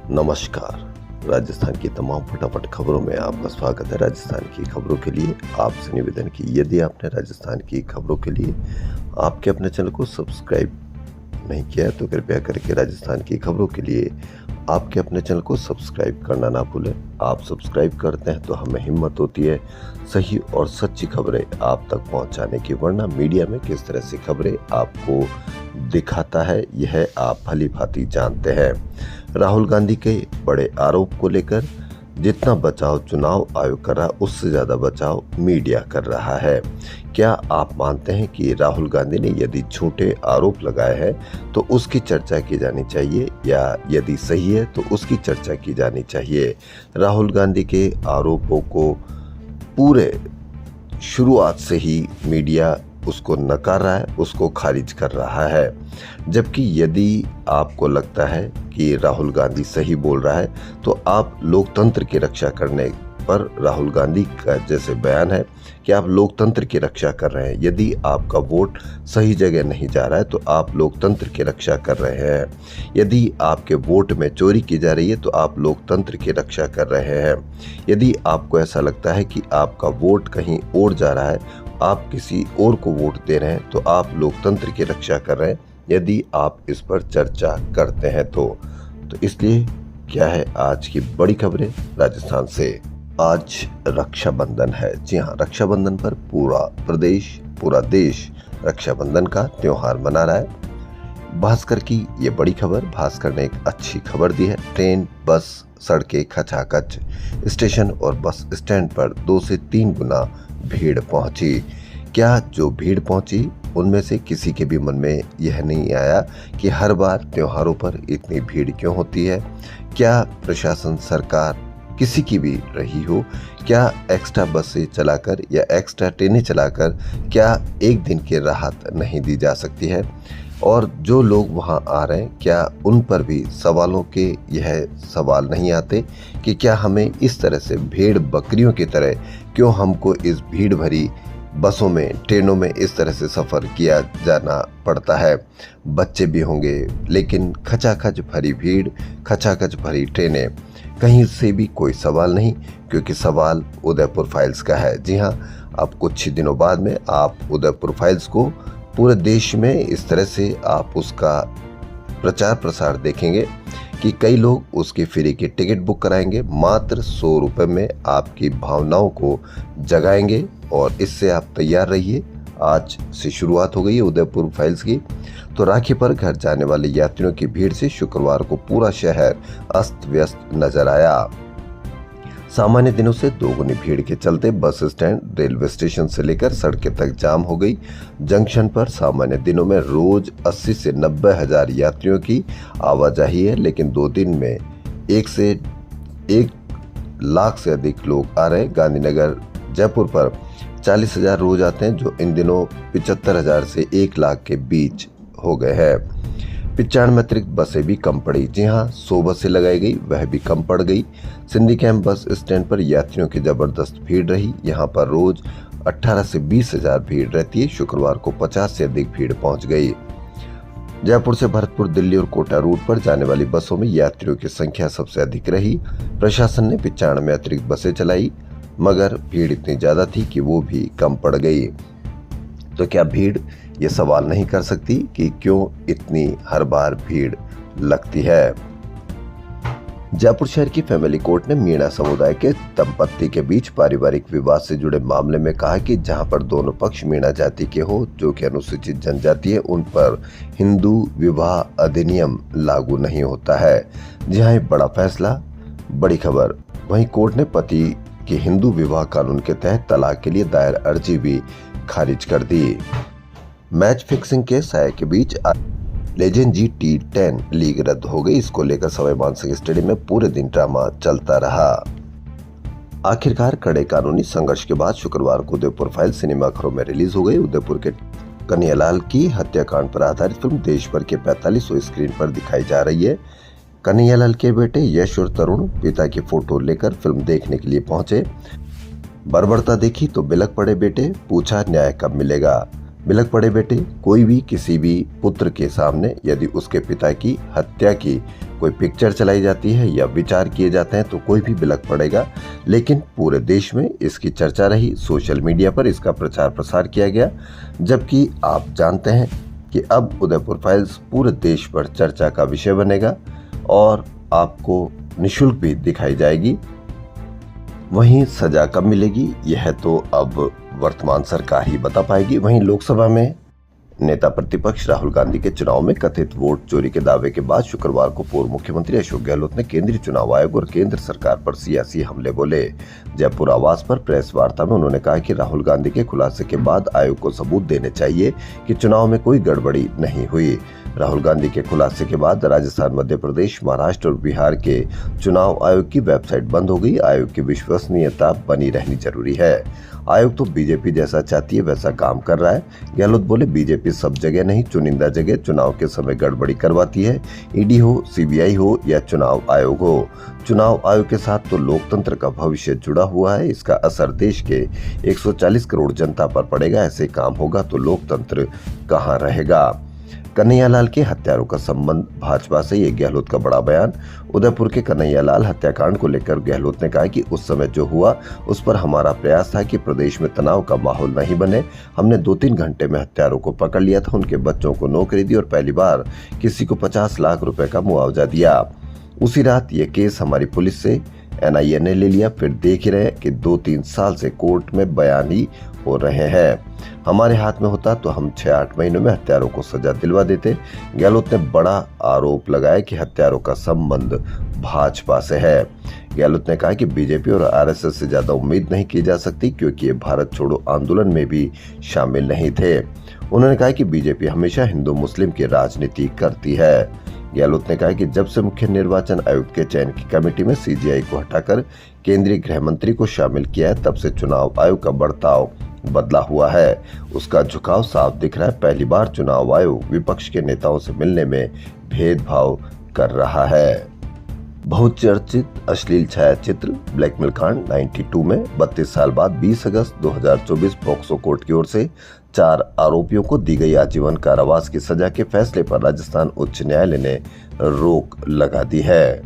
नमस्कार। राजस्थान की तमाम फटाफट खबरों में आपका स्वागत है। राजस्थान की खबरों के लिए आपसे निवेदन की यदि आपने राजस्थान की खबरों के लिए आपके अपने चैनल को सब्सक्राइब नहीं किया है तो कृपया करके राजस्थान की खबरों के लिए आपके अपने चैनल को सब्सक्राइब करना ना भूलें। आप सब्सक्राइब करते हैं तो हमें हिम्मत होती है सही और सच्ची खबरें आप तक पहुंचाने की, वरना मीडिया में किस तरह से खबरें आपको दिखाता है यह आप भली भांति जानते हैं। राहुल गांधी के बड़े आरोप को लेकर जितना बचाव चुनाव आयोग कर रहा है उससे ज्यादा बचाव मीडिया कर रहा है। क्या आप मानते हैं कि राहुल गांधी ने यदि झूठे आरोप लगाए हैं तो उसकी चर्चा की जानी चाहिए, या यदि सही है तो उसकी चर्चा की जानी चाहिए? राहुल गांधी के आरोपों को पूरे शुरुआत से ही मीडिया उसको नकार रहा है, उसको खारिज कर रहा है। जबकि यदि आपको लगता है कि राहुल गांधी सही बोल रहा है तो आप लोकतंत्र की रक्षा करने पर राहुल गांधी का जैसे बयान है कि आप लोकतंत्र की रक्षा कर रहे हैं। यदि आपका वोट सही जगह नहीं जा रहा है तो आप लोकतंत्र की रक्षा कर रहे हैं। यदि आपके वोट में चोरी की जा रही है तो आप लोकतंत्र की रक्षा कर रहे हैं। यदि आपको ऐसा लगता है कि आपका वोट कहीं और जा रहा है, आप किसी और को वोट दे रहे हैं, तो आप लोकतंत्र की रक्षा कर रहे हैं। यदि आप इस पर चर्चा करते हैं तो इसलिए क्या है आज की बड़ी खबरें राजस्थान से। आज रक्षाबंधन है। जी हाँ, रक्षाबंधन पर पूरा प्रदेश पूरा देश रक्षाबंधन का त्योहार मना रहा है। भास्कर की ये बड़ी खबर, भास्कर ने एक अच्छी खबर दी है। ट्रेन बस सड़कें खचाखच, स्टेशन और बस स्टैंड पर 2 से 3 गुना भीड़ पहुंची। क्या जो भीड़ पहुंची उनमें से किसी के भी मन में यह नहीं आया कि हर बार त्योहारों पर इतनी भीड़ क्यों होती है? क्या प्रशासन सरकार किसी की भी रही हो, क्या एक्स्ट्रा बसें चलाकर या एक्स्ट्रा ट्रेनें चलाकर क्या एक दिन की राहत नहीं दी जा सकती है? और जो लोग वहां आ रहे हैं क्या उन पर भी सवालों के यह सवाल नहीं आते कि क्या हमें इस तरह से भेड़ बकरियों की तरह क्यों हमको इस भीड़ भरी बसों में ट्रेनों में इस तरह से सफ़र किया जाना पड़ता है? बच्चे भी होंगे लेकिन खचाखच भरी भीड़, खचाखच भरी ट्रेनें, कहीं से भी कोई सवाल नहीं, क्योंकि सवाल उदयपुर फाइल्स का है। जी हाँ, अब कुछ ही दिनों बाद में आप उदयपुर फाइल्स को पूरे देश में इस तरह से आप उसका प्रचार प्रसार देखेंगे कि कई लोग उसकी फ्री की टिकट बुक कराएंगे, मात्र 100 रुपये में आपकी भावनाओं को जगाएंगे। और इससे आप तैयार रहिए। आज से शुरुआत हो गई है उदयपुर फाइल्स की। तो राखी पर घर जाने वाले यात्रियों की भीड़ से शुक्रवार को पूरा शहर अस्त व्यस्त नजर आया। सामान्य दिनों से दोगुनी भीड़ के चलते बस स्टैंड, रेलवे स्टेशन से लेकर सड़कें तक जाम हो गई। जंक्शन पर सामान्य दिनों में रोज 80 से 90 हजार यात्रियों की आवाजाही है, लेकिन 2 दिन में 1 लाख से अधिक लोग आ रहे हैं। गांधीनगर जयपुर पर 40 हजार रोज आते हैं, जो इन दिनों 75 हजार से 1 लाख के बीच हो गए हैं। 95 अतिरिक्त बसें भी कम पड़ी। जी हाँ, 100 बसें लगाई गई, वह भी कम पड़ गई। सिंधी कैंप बस स्टैंड पर यात्रियों की जबरदस्त भीड़ रही। यहाँ पर रोज 18 से 20 हजार भीड़ रहती है। शुक्रवार को 50 से अधिक भीड़ पहुंच गई। जयपुर से भरतपुर, दिल्ली और कोटा रूट पर जाने वाली बसों में यात्रियों की संख्या सबसे अधिक रही। प्रशासन ने 95 अतिरिक्त बसें चलाई, मगर भीड़ इतनी ज्यादा थी कि वो भी कम पड़ गई। तो क्या भीड़ ये सवाल नहीं कर सकती कि क्यों इतनी हर बार भीड़ लगती है? जयपुर शहर की फैमिली कोर्ट ने मीणा समुदाय के दंपत्ति के बीच पारिवारिक विवाद से जुड़े मामले में कहा कि जहां पर दोनों पक्ष मीणा जाति के हो, जो कि अनुसूचित जनजाति है, उन पर हिंदू विवाह अधिनियम लागू नहीं होता है। जहां एक बड़ा फैसला, बड़ी खबर। वहीं कोर्ट ने पति के हिंदू विवाह कानून के तहत तलाक के लिए दायर अर्जी भी खारिज कर दी। मैच फिक्सिंग के साये के बीच लेजेंड जी T10 लीग रद्द हो गई। इसको लेकर सवाई मानसिंह स्टेडियम में पूरे दिन ड्रामा चलता रहा। आखिरकार कड़े कानूनी संघर्ष के बाद शुक्रवार को उदयपुर फाइल सिनेमा घरों में रिलीज हो गई। उदयपुर के कन्हैयालाल की हत्याकांड पर आधारित फिल्म देश भर के 4500 स्क्रीन पर दिखाई जा रही है। कन्हैयालाल के बेटे यश और तरुण पिता की फोटो लेकर फिल्म देखने के लिए पहुंचे। बर्बरता देखी तो बिलक पड़े बेटे, पूछा न्याय कब मिलेगा। बिलक पड़े बेटे, कोई भी किसी भी पुत्र के सामने यदि उसके पिता की हत्या की कोई पिक्चर चलाई जाती है या विचार किए जाते हैं तो कोई भी बिलख पड़ेगा, लेकिन पूरे देश में इसकी चर्चा रही। सोशल मीडिया पर इसका प्रचार प्रसार किया गया, जबकि आप जानते हैं कि अब उदयपुर फाइल्स पूरे देश पर चर्चा का विषय बनेगा और आपको निःशुल्क भी दिखाई जाएगी। वहीं सजा कब मिलेगी यह तो अब वर्तमान सरकार ही बता पाएगी। वहीं लोकसभा में नेता प्रतिपक्ष राहुल गांधी के चुनाव में कथित वोट चोरी के दावे के बाद शुक्रवार को पूर्व मुख्यमंत्री अशोक गहलोत ने केंद्रीय चुनाव आयोग और केंद्र सरकार पर सियासी हमले बोले। जयपुर आवास पर प्रेस वार्ता में उन्होंने कहा कि राहुल गांधी के खुलासे के बाद आयोग को सबूत देने चाहिए कि चुनाव में कोई गड़बड़ी नहीं हुई। राहुल गांधी के खुलासे के बाद राजस्थान, मध्य प्रदेश, महाराष्ट्र और बिहार के चुनाव आयोग की वेबसाइट बंद हो गई। आयोग की विश्वसनीयता बनी रहनी जरूरी है। आयोग तो बीजेपी जैसा चाहती है वैसा काम कर रहा है। गहलोत बोले, बीजेपी सब जगह नहीं, चुनिंदा जगह चुनाव के समय गड़बड़ी करवाती है। ईडी हो, सीबीआई हो या चुनाव आयोग हो, चुनाव आयोग के साथ तो लोकतंत्र का भविष्य जुड़ा हुआ है। इसका असर देश के 140 करोड़ जनता पर पड़ेगा। ऐसे काम होगा तो लोकतंत्र कहाँ रहेगा। कन्हैयालाल के हत्यारों का संबंध भाजपा से, ये गहलोत का बड़ा बयान। उदयपुर के कन्हैयालाल हत्याकांड को लेकर गहलोत ने कहा कि उस समय जो हुआ उस पर हमारा प्रयास था कि प्रदेश में तनाव का माहौल नहीं बने। हमने 2-3 घंटे में हत्यारों को पकड़ लिया था, उनके बच्चों को नौकरी दी और पहली बार किसी को 50 लाख रुपए का मुआवजा दिया। उसी रात ये केस हमारी पुलिस से एनआईए ने ले लिया। फिर देख ही रहे कि 2-3 साल से कोर्ट में बयान ही हो रहे हैं। हमारे हाथ में होता तो हम 6-8 महीनों में हत्यारों को सजा दिलवा देते। गहलोत ने बड़ा आरोप लगाया कि हत्यारों का संबंध भाजपा से है। गहलोत ने कहा कि बीजेपी और आरएसएस से ज्यादा उम्मीद नहीं की जा सकती, क्योंकि ये भारत छोड़ो आंदोलन में भी शामिल नहीं थे। उन्होंने कहा कि बीजेपी हमेशा हिंदू मुस्लिम की राजनीति करती है। गहलोत ने कहा कि जब से मुख्य निर्वाचन आयुक्त के चयन की कमेटी में सीजीआई को हटाकर केंद्रीय गृह मंत्री को शामिल किया है, तब से चुनाव आयोग का बर्ताव बदला हुआ है। उसका झुकाव साफ दिख रहा है। पहली बार चुनाव आयोग विपक्ष के नेताओं से मिलने में भेदभाव कर रहा है। बहुचर्चित अश्लील छायाचित्र ब्लैकमेल कांड 92 में 32 साल बाद 20 अगस्त 2024 पॉक्सो कोर्ट की ओर से 4 आरोपियों को दी गई आजीवन कारावास की सजा के फैसले पर राजस्थान उच्च न्यायालय ने रोक लगा दी है।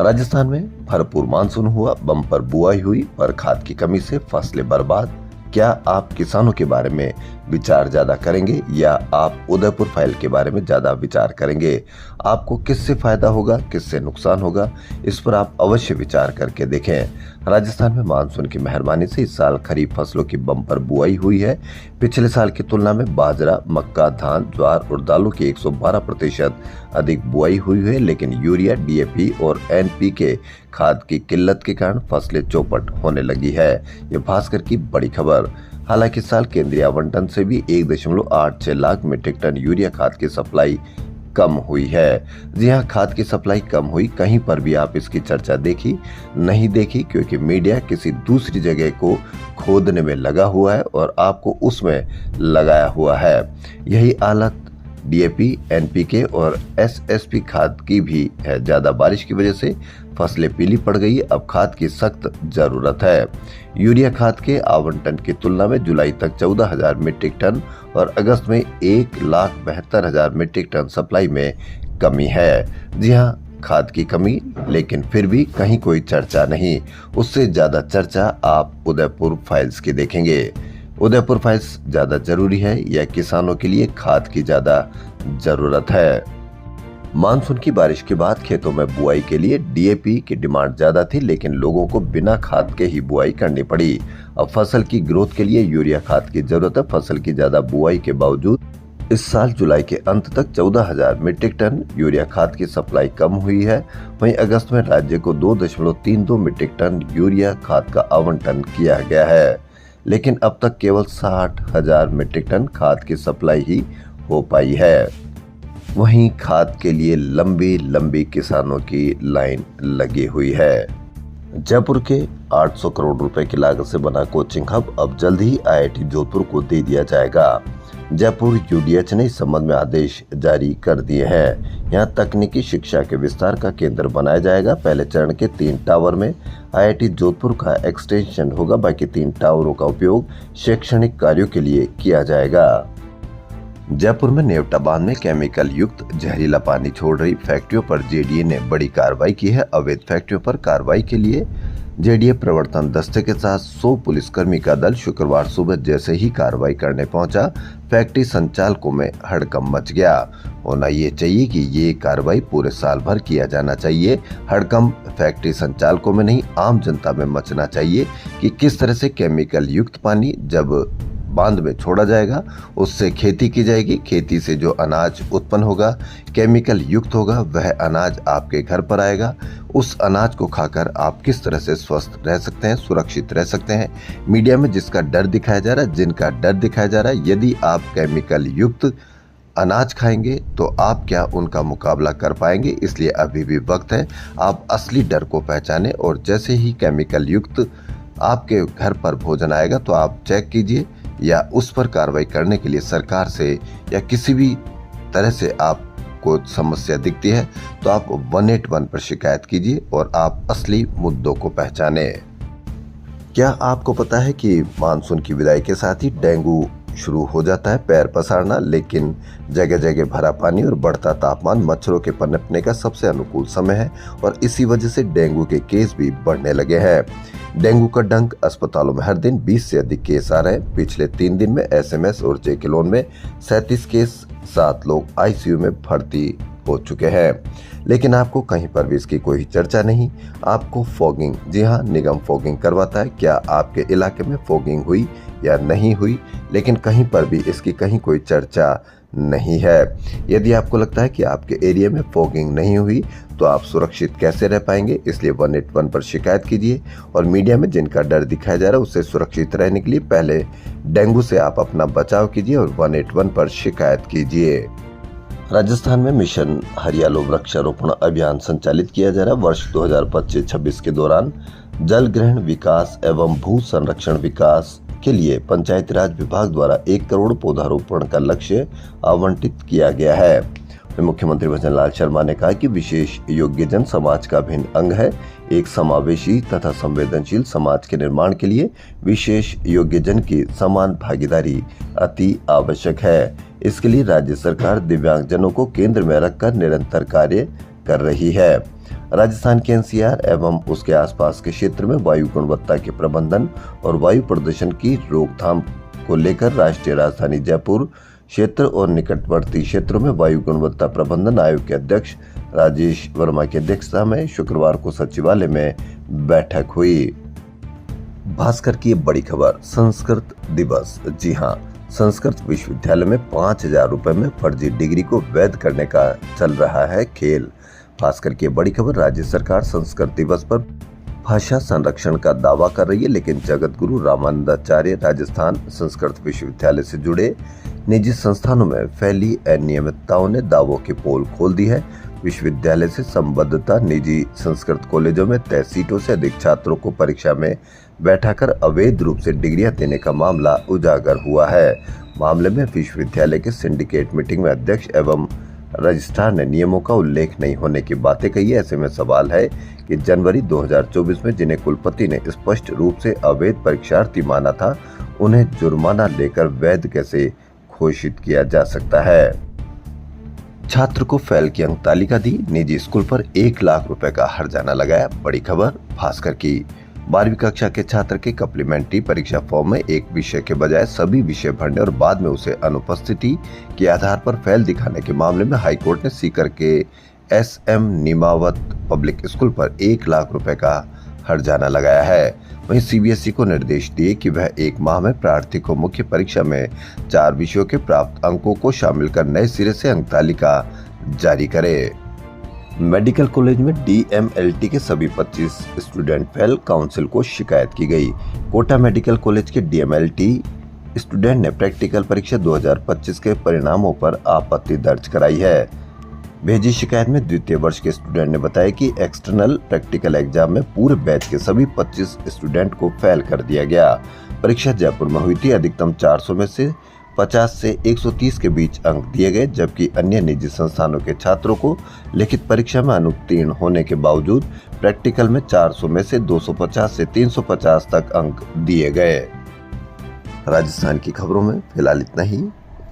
राजस्थान में भरपूर मानसून हुआ, बम्पर बुआई हुई, पर खाद की कमी से फसलें बर्बाद। क्या आप किसानों के बारे में विचार ज्यादा करेंगे या आप उदयपुर फाइल के बारे में ज्यादा विचार करेंगे? आपको किससे फायदा होगा, किससे नुकसान होगा, इस पर आप अवश्य विचार करके देखें। राजस्थान में मानसून की मेहरबानी से इस साल खरीफ फसलों की बम्पर बुआई हुई है। पिछले साल की तुलना में बाजरा, मक्का, धान, ज्वार और दालों की 112% अधिक बुआई हुई है, लेकिन यूरिया, डीएपी और एनपीके खाद की किल्लत के कारण फसलें चौपट होने लगी है। ये भास्कर की बड़ी खबर। हालांकि इस साल केंद्रीय आवंटन से भी 1.86 लाख मीट्रिक टन यूरिया खाद की सप्लाई कम हुई है। जी हाँ, खाद की सप्लाई कम हुई। कहीं पर भी आप इसकी चर्चा देखी नहीं देखी, क्योंकि मीडिया किसी दूसरी जगह को खोदने में लगा हुआ है और आपको उसमें लगाया हुआ है। यही हालत डीएपी, एनपीके और एसएसपी खाद की भी है। ज्यादा बारिश की वजह से फसलें पीली पड़ गई। अब खाद की सख्त जरूरत है। यूरिया खाद के आवंटन की तुलना में जुलाई तक 14,000 मीट्रिक टन और अगस्त में 1,72,000 मीट्रिक टन सप्लाई में कमी है। जी हाँ, खाद की कमी, लेकिन फिर भी कहीं कोई चर्चा नहीं। उससे ज्यादा चर्चा आप उदयपुर फाइल्स की देखेंगे। उदयपुर फाइल्स ज्यादा जरूरी है या किसानों के लिए खाद की ज्यादा जरूरत है? मानसून की बारिश के बाद खेतों में बुआई के लिए डीएपी की डिमांड ज्यादा थी, लेकिन लोगों को बिना खाद के ही बुआई करनी पड़ी। अब फसल की ग्रोथ के लिए यूरिया खाद की जरूरत है। फसल की ज्यादा बुआई के बावजूद इस साल जुलाई के अंत तक 14,000 मीट्रिक टन यूरिया खाद की सप्लाई कम हुई है। वहीं अगस्त में राज्य को 2.32 मीट्रिक टन यूरिया खाद का आवंटन किया गया है, लेकिन अब तक केवल 60,000 मीट्रिक टन खाद की सप्लाई ही हो पाई है। वहीं खाद के लिए लंबी लंबी किसानों की लाइन लगी हुई है। जयपुर के 800 करोड़ रुपए की लागत से बना कोचिंग हब अब जल्द ही आईआईटी जोधपुर को दे दिया जाएगा। जयपुर यूडीएच ने इस संबंध में आदेश जारी कर दिए हैं। यहां तकनीकी शिक्षा के विस्तार का केंद्र बनाया जाएगा। पहले चरण के 3 टावर में आईआईटी जोधपुर का एक्सटेंशन होगा। बाकी 3 टावरों का उपयोग शैक्षणिक कार्यों के लिए किया जाएगा। जयपुर में नेवटा बांध में केमिकल युक्त जहरीला पानी छोड़ रही फैक्ट्रियों पर जेडीए ने बड़ी कार्रवाई की है। अवैध फैक्ट्रियों पर कार्रवाई के लिए जेडीए प्रवर्तन दस्ते के साथ 100 पुलिसकर्मी का दल शुक्रवार सुबह जैसे ही कार्रवाई करने पहुंचा, फैक्ट्री संचालकों में हड़कंप मच गया। होना ये चाहिए कि ये कार्रवाई पूरे साल भर किया जाना चाहिए। हड़कंप फैक्ट्री संचालकों में नहीं, आम जनता में मचना चाहिए कि किस तरह से केमिकल युक्त पानी जब बांध में छोड़ा जाएगा, उससे खेती की जाएगी। खेती से जो अनाज उत्पन्न होगा, केमिकल युक्त होगा, वह अनाज आपके घर पर आएगा। उस अनाज को खाकर आप किस तरह से स्वस्थ रह सकते हैं, सुरक्षित रह सकते हैं। मीडिया में जिसका डर दिखाया जा रहा है, जिनका डर दिखाया जा रहा है, यदि आप केमिकल युक्त अनाज खाएंगे तो आप क्या उनका मुकाबला कर पाएंगे। इसलिए अभी भी वक्त है, आप असली डर को पहचानें और जैसे ही केमिकल युक्त आपके घर पर भोजन आएगा तो आप चेक कीजिए, या उस पर कार्रवाई करने के लिए सरकार से या किसी भी तरह से आपको समस्या दिखती है तो आप 181 पर शिकायत कीजिए और आप असली मुद्दों को पहचाने। क्या आपको पता है कि मानसून की विदाई के साथ ही डेंगू शुरू हो जाता है, पैर पसारना, लेकिन जगह जगह भरा पानी और बढ़ता तापमान मच्छरों के पनपने का सबसे अनुकूल समय है और इसी वजह से डेंगू के केस भी बढ़ने लगे हैं। डेंगू का डंक अस्पतालों में हर दिन 20 से अधिक केस आ रहे हैं। पिछले 3 दिन में एसएमएस और जेके लोन में 37 केस, 7 लोग आईसीयू में भर्ती हो चुके हैं, लेकिन आपको कहीं पर भी इसकी कोई चर्चा नहीं। आपको फॉगिंग, जी हाँ, निगम फॉगिंग करवाता है। क्या आपके इलाके में फॉगिंग हुई या नहीं हुई, लेकिन कहीं पर भी इसकी कहीं कोई चर्चा नहीं है। यदि आपको लगता है कि आपके एरिया में फॉगिंग नहीं हुई तो आप सुरक्षित कैसे रह पाएंगे, इसलिए 181 पर शिकायत कीजिए। और मीडिया में जिनका डर दिखाया जा रहा है, उससे सुरक्षित रहने के लिए पहले डेंगू से आप अपना बचाव कीजिए और 181 पर शिकायत कीजिए। राजस्थान में मिशन हरियालो वृक्षारोपण अभियान संचालित किया जा रहा है। वर्ष 2025-26 के दौरान जल ग्रहण विकास एवं भू संरक्षण विकास के लिए पंचायती राज विभाग द्वारा 1 करोड़ पौधारोपण का लक्ष्य आवंटित किया गया है। मुख्यमंत्री भजन लाल शर्मा ने कहा कि विशेष योग्यजन समाज का अभिन्न अंग है। एक समावेशी तथा संवेदनशील समाज के निर्माण के लिए विशेष योग्यजन की समान भागीदारी अति आवश्यक है। इसके लिए राज्य सरकार दिव्यांगजनों को केंद्र में रखकर निरंतर कार्य कर रही है। राजस्थान के एनसीआर एवं उसके आसपास के क्षेत्र में वायु गुणवत्ता के प्रबंधन और वायु प्रदूषण की रोकथाम को लेकर राष्ट्रीय राजधानी जयपुर क्षेत्र और निकटवर्ती क्षेत्रों में वायु गुणवत्ता प्रबंधन आयोग के अध्यक्ष राजेश वर्मा की अध्यक्षता में शुक्रवार को सचिवालय में बैठक हुई। भास्कर की बड़ी खबर, संस्कृत दिवस। जी हाँ, संस्कृत विश्वविद्यालय में 5,000 रुपए में फर्जी डिग्री को वैध करने का चल रहा है खेल। भास्कर की बड़ी खबर, राज्य सरकार संस्कृत दिवस पर भाषा संरक्षण का दावा कर रही है, लेकिन जगत गुरु रामानंदाचार्य राजस्थान संस्कृत विश्वविद्यालय से जुड़े निजी संस्थानों में फैली अनियमितताओं ने दावों की पोल खोल दी है। विश्वविद्यालय से संबद्धता निजी संस्कृत कॉलेजों में तय सीटों से अधिक छात्रों को परीक्षा में बैठाकर अवैध रूप से डिग्रियां देने का मामला उजागर हुआ है। मामले में विश्वविद्यालय के सिंडिकेट मीटिंग में अध्यक्ष एवं रजिस्ट्रार ने नियमों का उल्लेख नहीं होने की बातें कही है। ऐसे में सवाल है कि जनवरी 2024 में जिन्हें कुलपति ने स्पष्ट रूप से अवैध परीक्षार्थी माना था, उन्हें जुर्माना लेकर वैध कैसे घोषित किया जा सकता है। छात्र को फेल की अंक तालिका दी, निजी स्कूल पर 1 लाख रुपए का हर्जाना लगाया। बड़ी खबर भास्कर की। 12वीं कक्षा के छात्र के सप्लीमेंट्री परीक्षा फॉर्म में एक विषय के बजाय सभी विषय भरने और बाद में उसे अनुपस्थिति के आधार पर फेल दिखाने के मामले में हाईकोर्ट ने सीकर के SM निमावत पब्लिक स्कूल पर 1 लाख रुपए का हर्जाना लगाया है। वहीं CBSE को निर्देश दिए कि वह 1 माह में प्रार्थी को मुख्य परीक्षा में 4 विषयों के प्राप्त अंकों को शामिल कर नए सिरे से अंक तालिका जारी करे। मेडिकल कॉलेज में DMLT के सभी 25 स्टूडेंट फेल, काउंसिल को शिकायत की गई। कोटा मेडिकल कॉलेज के DMLT स्टूडेंट ने प्रैक्टिकल परीक्षा 2025 के परिणामों पर आपत्ति दर्ज कराई है। भेजी शिकायत में द्वितीय वर्ष के स्टूडेंट ने बताया कि एक्सटर्नल प्रैक्टिकल एग्जाम में पूरे बैच के सभी 25 स्टूडेंट को फेल कर दिया गया। परीक्षा जयपुर में हुई थी। अधिकतम 400 में से 50 से 130 के बीच अंक दिए गए, जबकि अन्य निजी संस्थानों के छात्रों को लिखित परीक्षा में अनुत्तीर्ण होने के बावजूद प्रैक्टिकल में 400 में से 250 से 350 तक अंक दिए गए। राजस्थान की खबरों में फिलहाल इतना ही।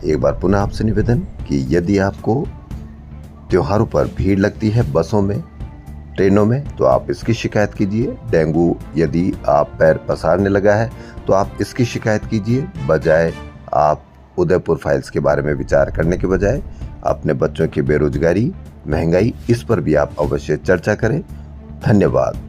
एक बार पुनः आपसे निवेदन कि यदि आपको त्योहारों पर भीड़ लगती है बसों में, ट्रेनों में, तो आप इसकी शिकायत कीजिए। डेंगू यदि आप पैर पसारने लगा है तो आप इसकी शिकायत कीजिए, बजाय आप उदयपुर फाइल्स के बारे में विचार करने के बजाय अपने बच्चों की बेरोजगारी, महंगाई, इस पर भी आप अवश्य चर्चा करें। धन्यवाद।